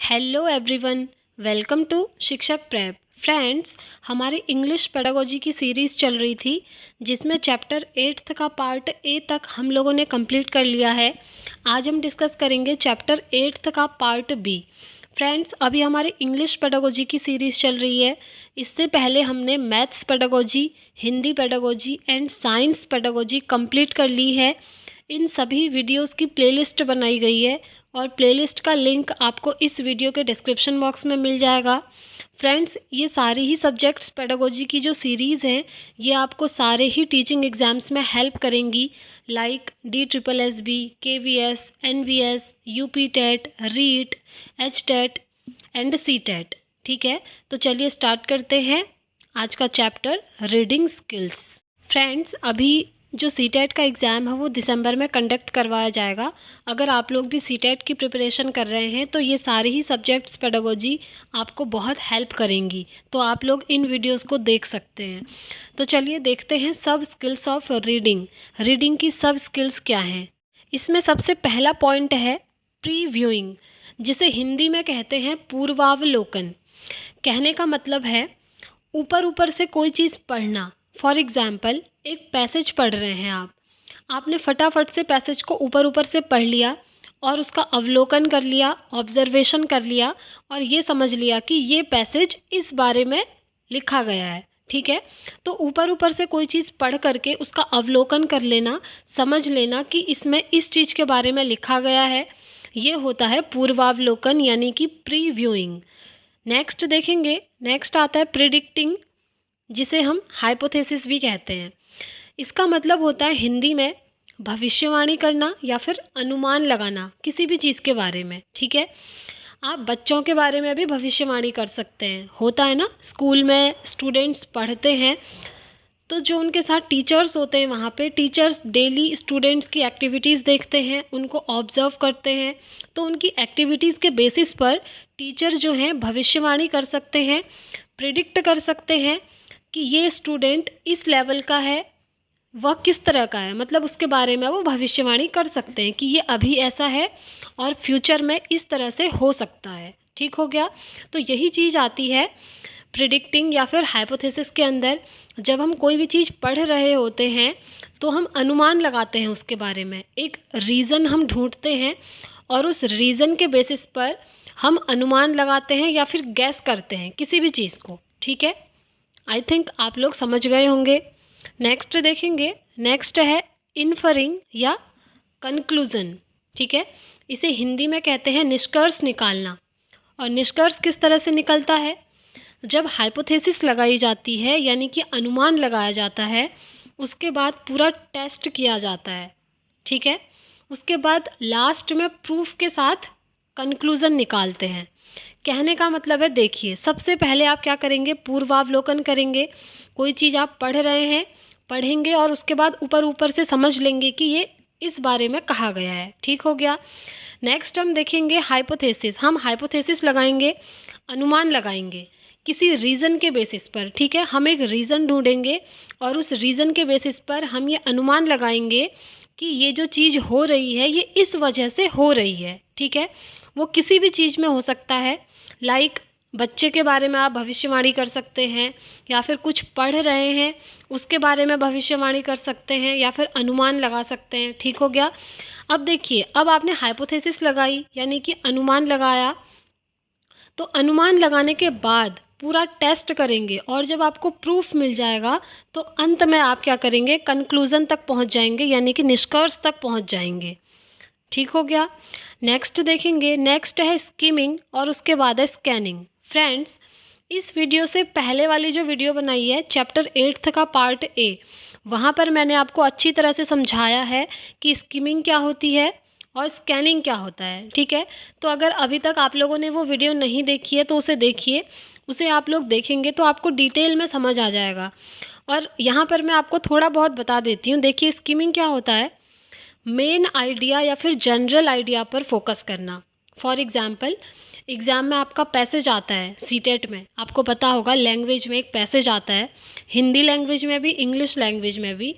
Hello everyone, welcome to शिक्षक prep. Friends, हमारी English pedagogy की सीरीज़ चल रही थी जिसमें चैप्टर 8th का पार्ट ए तक हम लोगों ने कंप्लीट कर लिया है। आज हम डिस्कस करेंगे चैप्टर 8th का पार्ट बी। फ्रेंड्स, अभी हमारी इंग्लिश पेडागोजी की सीरीज़ चल रही है। इससे पहले हमने maths pedagogy, Hindi pedagogy and science pedagogy complete कर ली है। इन सभी वीडियोस की प्लेलिस्ट बनाई गई है और प्लेलिस्ट का लिंक आपको इस वीडियो के डिस्क्रिप्शन बॉक्स में मिल जाएगा। फ्रेंड्स, ये सारी ही सब्जेक्ट्स पेडागोजी की जो सीरीज़ हैं ये आपको सारे ही टीचिंग एग्ज़ाम्स में हेल्प करेंगी, like DSSB, KVS, NVS, UP TET, REET, HTET and CTET। ठीक है, तो चलिए स्टार्ट करते हैं आज का चैप्टर रीडिंग स्किल्स। फ्रेंड्स, अभी जो CTET का एग्ज़ाम है वो दिसंबर में कंडक्ट करवाया जाएगा। अगर आप लोग भी CTET की प्रिपरेशन कर रहे हैं तो ये सारी ही सब्जेक्ट्स पेडागोजी आपको बहुत हेल्प करेंगी, तो आप लोग इन वीडियोस को देख सकते हैं। तो चलिए देखते हैं सब स्किल्स ऑफ रीडिंग की सब स्किल्स क्या हैं। इसमें सबसे पहला पॉइंट है प्रीव्यूइंग, जिसे हिंदी में कहते हैं पूर्वावलोकन। कहने का मतलब है ऊपर ऊपर से कोई चीज़ पढ़ना। फॉर एग्ज़ाम्पल, एक पैसेज पढ़ रहे हैं आपने फटाफट से पैसेज को ऊपर ऊपर से पढ़ लिया और उसका अवलोकन कर लिया, ऑब्जर्वेशन कर लिया और ये समझ लिया कि ये पैसेज इस बारे में लिखा गया है। ठीक है, तो ऊपर ऊपर से कोई चीज़ पढ़ करके उसका अवलोकन कर लेना, समझ लेना कि इसमें इस चीज़ के बारे में लिखा गया है, ये होता है पूर्वावलोकन यानी कि प्रीव्यूइंग। नेक्स्ट देखेंगे, नेक्स्ट आता है प्रिडिक्टिंग, जिसे हम हाइपोथेसिस भी कहते हैं। इसका मतलब होता है हिंदी में भविष्यवाणी करना या फिर अनुमान लगाना किसी भी चीज़ के बारे में। ठीक है, आप बच्चों के बारे में भी भविष्यवाणी कर सकते हैं। होता है ना, स्कूल में स्टूडेंट्स पढ़ते हैं तो जो उनके साथ टीचर्स होते हैं वहाँ पे टीचर्स डेली स्टूडेंट्स की एक्टिविटीज़ देखते हैं, उनको ऑब्ज़र्व करते हैं, तो उनकी एक्टिविटीज़ के बेसिस पर टीचर जो हैं भविष्यवाणी कर सकते हैं, प्रिडिक्ट कर सकते हैं कि ये स्टूडेंट इस लेवल का है, वह किस तरह का है, मतलब उसके बारे में वो भविष्यवाणी कर सकते हैं कि ये अभी ऐसा है और फ्यूचर में इस तरह से हो सकता है। ठीक हो गया, तो यही चीज़ आती है प्रिडिक्टिंग या फिर हाइपोथेसिस के अंदर। जब हम कोई भी चीज़ पढ़ रहे होते हैं तो हम अनुमान लगाते हैं उसके बारे में, एक रीज़न हम ढूंढते हैं और उस रीज़न के बेसिस पर हम अनुमान लगाते हैं या फिर गैस करते हैं किसी भी चीज़ को। ठीक है, आई थिंक आप लोग समझ गए होंगे। नेक्स्ट देखेंगे, नेक्स्ट है इन्फरिंग या कंक्लूज़न। ठीक है, इसे हिंदी में कहते हैं निष्कर्ष निकालना। और निष्कर्ष किस तरह से निकलता है, जब हाइपोथेसिस लगाई जाती है यानी कि अनुमान लगाया जाता है, उसके बाद पूरा टेस्ट किया जाता है। ठीक है, उसके बाद लास्ट में प्रूफ के साथ कंक्लूज़न निकालते हैं। कहने का मतलब है, देखिए सबसे पहले आप क्या करेंगे, पूर्वावलोकन करेंगे। कोई चीज़ आप पढ़ रहे हैं, पढ़ेंगे और उसके बाद ऊपर ऊपर से समझ लेंगे कि ये इस बारे में कहा गया है। ठीक हो गया। नेक्स्ट हम देखेंगे हाइपोथेसिस। हम हाइपोथेसिस लगाएंगे, अनुमान लगाएंगे किसी रीज़न के बेसिस पर। ठीक है, हम एक रीज़न ढूंढेंगे और उस रीज़न के बेसिस पर हम ये अनुमान लगाएंगे कि ये जो चीज़ हो रही है ये इस वजह से हो रही है। ठीक है, वो किसी भी चीज़ में हो सकता है, लाइक बच्चे के बारे में आप भविष्यवाणी कर सकते हैं या फिर कुछ पढ़ रहे हैं उसके बारे में भविष्यवाणी कर सकते हैं या फिर अनुमान लगा सकते हैं। ठीक हो गया। अब देखिए, अब आपने हाइपोथेसिस लगाई यानी कि अनुमान लगाया, तो अनुमान लगाने के बाद पूरा टेस्ट करेंगे और जब आपको प्रूफ मिल जाएगा तो अंत में आप क्या करेंगे, कंक्लूज़न तक पहुंच जाएंगे यानी कि निष्कर्ष तक पहुंच जाएंगे। ठीक हो गया। नेक्स्ट देखेंगे, नेक्स्ट है स्कीमिंग और उसके बाद है स्कैनिंग। फ्रेंड्स, इस वीडियो से पहले वाली जो वीडियो बनाई है चैप्टर 8th का पार्ट ए, वहाँ पर मैंने आपको अच्छी तरह से समझाया है कि स्कीमिंग क्या होती है और स्कैनिंग क्या होता है। ठीक है, तो अगर अभी तक आप लोगों ने वो वीडियो नहीं देखी है तो उसे देखिए, उसे आप लोग देखेंगे तो आपको डिटेल में समझ आ जाएगा। और यहाँ पर मैं आपको थोड़ा बहुत बता देती हूँ। देखिए, स्कीमिंग क्या होता है, मेन आइडिया या फिर जनरल आइडिया पर फोकस करना। फॉर एग्ज़ाम्पल, एग्ज़ाम में आपका पैसेज आता है CTET में, आपको पता होगा लैंग्वेज में एक पैसेज आता है, हिंदी लैंग्वेज में भी, इंग्लिश लैंग्वेज में भी।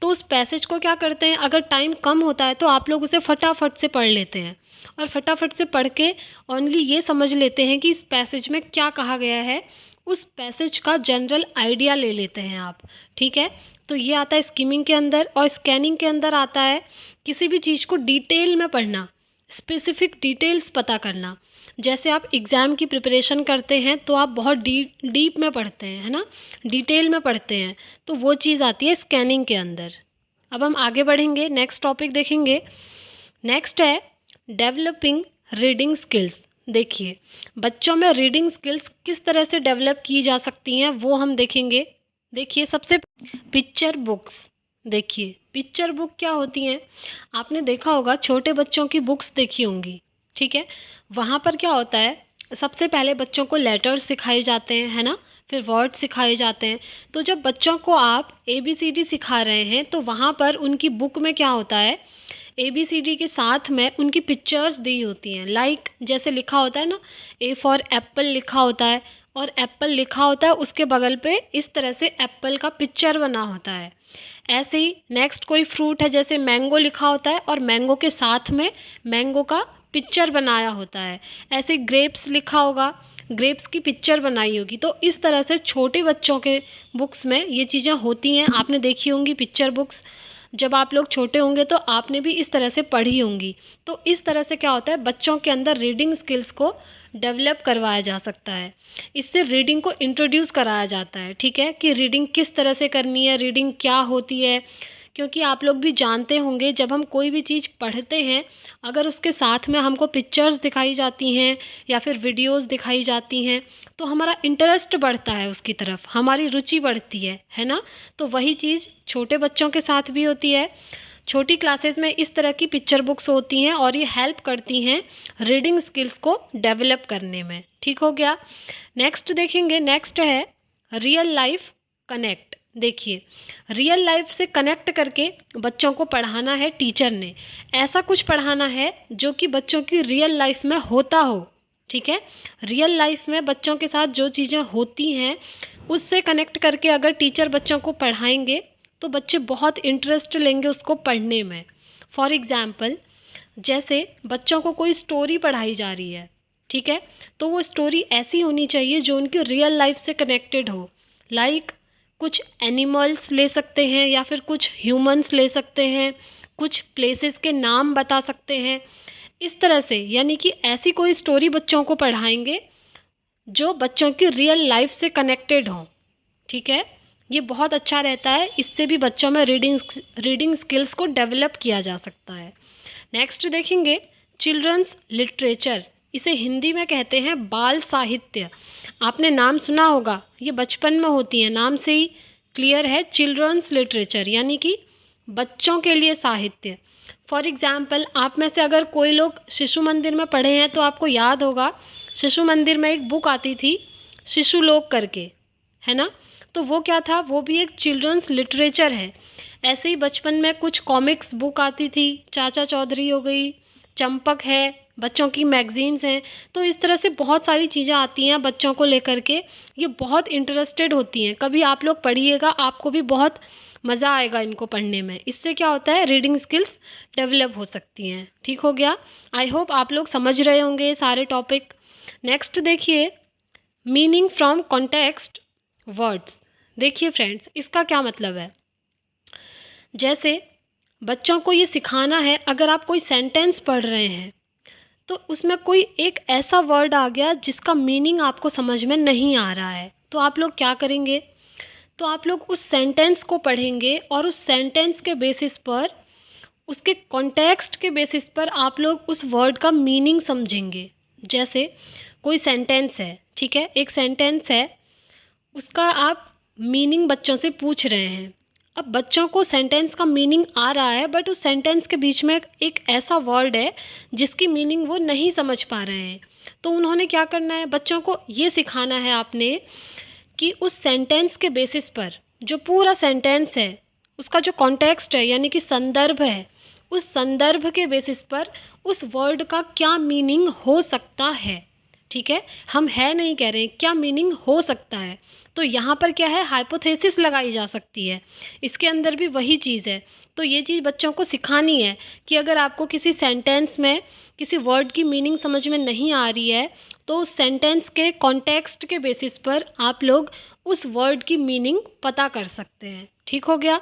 तो उस पैसेज को क्या करते हैं, अगर टाइम कम होता है तो आप लोग उसे फटाफट से पढ़ लेते हैं और फटाफट से पढ़ के ओनली ये समझ लेते हैं कि इस पैसेज में क्या कहा गया है, उस पैसेज का जनरल आइडिया ले लेते हैं आप। ठीक है, तो ये आता है स्किमिंग के अंदर। और स्कैनिंग के अंदर आता है किसी भी चीज़ को डिटेल में पढ़ना, स्पेसिफिक डिटेल्स पता करना। जैसे आप एग्ज़ाम की प्रिपरेशन करते हैं तो आप बहुत डीप में पढ़ते हैं, है ना, डिटेल में पढ़ते हैं, तो वो चीज़ आती है स्कैनिंग के अंदर। अब हम आगे बढ़ेंगे, नेक्स्ट टॉपिक देखेंगे। नेक्स्ट है डेवलपिंग रीडिंग स्किल्स। देखिए बच्चों में रीडिंग स्किल्स किस तरह से डेवलप की जा सकती हैं वो हम देखेंगे। देखिए सबसे पिक्चर बुक्स। देखिए पिक्चर बुक क्या होती हैं, आपने देखा होगा छोटे बच्चों की बुक्स देखी होंगी। ठीक है, वहाँ पर क्या होता है, सबसे पहले बच्चों को लेटर्स सिखाए जाते हैं, है ना, फिर वर्ड सिखाए जाते हैं। तो जब बच्चों को आप ABCD सिखा रहे हैं तो वहाँ पर उनकी बुक में क्या होता है, ABCD के साथ में उनकी पिक्चर्स दी होती हैं। लाइक जैसे लिखा होता है ना, A फॉर एप्पल लिखा होता है और एप्पल लिखा होता है, उसके बगल पे इस तरह से एप्पल का पिक्चर बना होता है। ऐसे ही नेक्स्ट कोई फ्रूट है, जैसे मैंगो लिखा होता है और मैंगो के साथ में मैंगो का पिक्चर बनाया होता है। ऐसे ग्रेप्स लिखा होगा, ग्रेप्स की पिक्चर बनाई होगी। तो इस तरह से छोटे बच्चों के बुक्स में ये चीज़ें होती हैं, आपने देखी होंगी पिक्चर बुक्स। जब आप लोग छोटे होंगे तो आपने भी इस तरह से पढ़ी होंगी। तो इस तरह से क्या होता है, बच्चों के अंदर रीडिंग स्किल्स को डेवलप करवाया जा सकता है। इससे रीडिंग को इंट्रोड्यूस कराया जाता है। ठीक है, कि रीडिंग किस तरह से करनी है, रीडिंग क्या होती है। क्योंकि आप लोग भी जानते होंगे जब हम कोई भी चीज़ पढ़ते हैं, अगर उसके साथ में हमको पिक्चर्स दिखाई जाती हैं या फिर वीडियोस दिखाई जाती हैं तो हमारा इंटरेस्ट बढ़ता है उसकी तरफ, हमारी रुचि बढ़ती है ना। तो वही चीज़ छोटे बच्चों के साथ भी होती है। छोटी क्लासेस में इस तरह की पिक्चर बुक्स होती हैं और ये हेल्प करती हैं रीडिंग स्किल्स को डेवलप करने में। ठीक हो गया, नेक्स्ट देखेंगे। नेक्स्ट है रियल लाइफ कनेक्ट। देखिए रियल लाइफ से कनेक्ट करके बच्चों को पढ़ाना है टीचर ने, ऐसा कुछ पढ़ाना है जो कि बच्चों की रियल लाइफ में होता हो। ठीक है, रियल लाइफ में बच्चों के साथ जो चीज़ें होती हैं उससे कनेक्ट करके अगर टीचर बच्चों को पढ़ाएंगे तो बच्चे बहुत इंटरेस्ट लेंगे उसको पढ़ने में। फॉर एग्ज़ाम्पल जैसे बच्चों को कोई स्टोरी पढ़ाई जा रही है, ठीक है, तो वो स्टोरी ऐसी होनी चाहिए जो उनकी रियल लाइफ से कनेक्टेड हो। लाइक कुछ एनिमल्स ले सकते हैं या फिर कुछ ह्यूमंस ले सकते हैं, कुछ प्लेसेस के नाम बता सकते हैं, इस तरह से। यानी कि ऐसी कोई स्टोरी बच्चों को पढ़ाएंगे जो बच्चों की रियल लाइफ से कनेक्टेड हो। ठीक है, ये बहुत अच्छा रहता है, इससे भी बच्चों में रीडिंग स्किल्स को डेवलप किया जा सकता है। नेक्स्ट देखेंगे चिल्ड्रंस लिटरेचर। इसे हिंदी में कहते हैं बाल साहित्य। आपने नाम सुना होगा, ये बचपन में होती है, नाम से ही क्लियर है, चिल्ड्रंस लिटरेचर यानी कि बच्चों के लिए साहित्य। फॉर एग्ज़ाम्पल आप में से अगर कोई लोग शिशु मंदिर में पढ़े हैं तो आपको याद होगा शिशु मंदिर में एक बुक आती थी शिशु लोक करके, है ना। तो वो क्या था, वो भी एक चिल्ड्रंस लिटरेचर है। ऐसे ही बचपन में कुछ कॉमिक्स बुक आती थी, चाचा चौधरी हो गई, चंपक है, बच्चों की मैगज़ीन्स हैं। तो इस तरह से बहुत सारी चीज़ें आती हैं बच्चों को लेकर के, ये बहुत इंटरेस्टेड होती हैं। कभी आप लोग पढ़िएगा, आपको भी बहुत मज़ा आएगा इनको पढ़ने में। इससे क्या होता है, रीडिंग स्किल्स डेवलप हो सकती हैं। ठीक हो गया, आई होप आप लोग समझ रहे होंगे ये सारे टॉपिक। नेक्स्ट देखिए मीनिंग फ्रॉम कॉन्टेक्स्ट वर्ड्स। देखिए फ्रेंड्स, इसका क्या मतलब है, जैसे बच्चों को ये सिखाना है, अगर आप कोई सेंटेंस पढ़ रहे हैं तो उसमें कोई एक ऐसा वर्ड आ गया जिसका मीनिंग आपको समझ में नहीं आ रहा है, तो आप लोग क्या करेंगे, तो आप लोग उस सेंटेंस को पढ़ेंगे और उस सेंटेंस के बेसिस पर, उसके कॉन्टेक्स्ट के बेसिस पर आप लोग उस वर्ड का मीनिंग समझेंगे। जैसे कोई सेंटेंस है, ठीक है, एक सेंटेंस है, उसका आप मीनिंग बच्चों से पूछ रहे हैं। अब बच्चों को सेंटेंस का मीनिंग आ रहा है बट उस सेंटेंस के बीच में एक ऐसा वर्ड है जिसकी मीनिंग वो नहीं समझ पा रहे हैं। तो उन्होंने क्या करना है, बच्चों को ये सिखाना है आपने कि उस सेंटेंस के बेसिस पर, जो पूरा सेंटेंस है उसका जो कॉन्टेक्स्ट है यानी कि संदर्भ है, उस संदर्भ के बेसिस पर उस वर्ड का क्या मीनिंग हो सकता है। ठीक है, हम है नहीं कह रहे हैं, क्या मीनिंग हो सकता है। तो यहाँ पर क्या है, हाइपोथेसिस लगाई जा सकती है, इसके अंदर भी वही चीज़ है। तो ये चीज़ बच्चों को सिखानी है कि अगर आपको किसी सेंटेंस में किसी वर्ड की मीनिंग समझ में नहीं आ रही है तो उस सेंटेंस के कॉन्टेक्स्ट के बेसिस पर आप लोग उस वर्ड की मीनिंग पता कर सकते हैं। ठीक हो गया।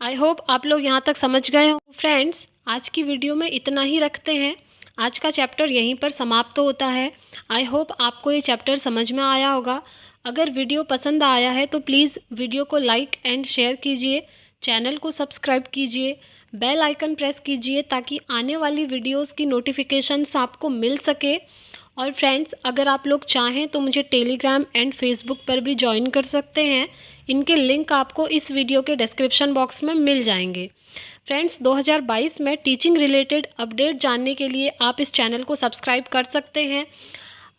आई होप आप लोग यहाँ तक समझ गए हो। फ्रेंड्स, आज की वीडियो में इतना ही रखते हैं। आज का चैप्टर यहीं पर समाप्त होता है। आई होप आपको ये चैप्टर समझ में आया होगा। अगर वीडियो पसंद आया है तो प्लीज़ वीडियो को लाइक एंड शेयर कीजिए, चैनल को सब्सक्राइब कीजिए, बेल आइकन प्रेस कीजिए ताकि आने वाली वीडियोस की नोटिफिकेशंस आपको मिल सके। और फ्रेंड्स, अगर आप लोग चाहें तो मुझे टेलीग्राम एंड फेसबुक पर भी ज्वाइन कर सकते हैं। इनके लिंक आपको इस वीडियो के डिस्क्रिप्शन बॉक्स में मिल जाएंगे। फ्रेंड्स, 2022 में टीचिंग रिलेटेड अपडेट जानने के लिए आप इस चैनल को सब्सक्राइब कर सकते हैं।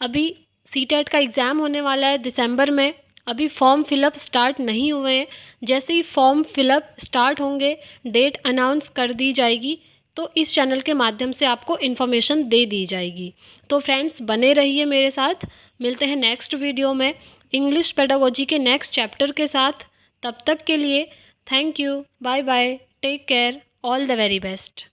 अभी सीटेट का एग्ज़ाम होने वाला है दिसंबर में। अभी फॉर्म फिलअप स्टार्ट नहीं हुए हैं। जैसे ही फॉर्म फिलअप स्टार्ट होंगे, डेट अनाउंस कर दी जाएगी तो इस चैनल के माध्यम से आपको इन्फॉर्मेशन दे दी जाएगी। तो फ्रेंड्स, बने रहिए मेरे साथ। मिलते हैं नेक्स्ट वीडियो में इंग्लिश पेडागोजी के नेक्स्ट चैप्टर के साथ। तब तक के लिए thank you, bye bye, take care, all the very best.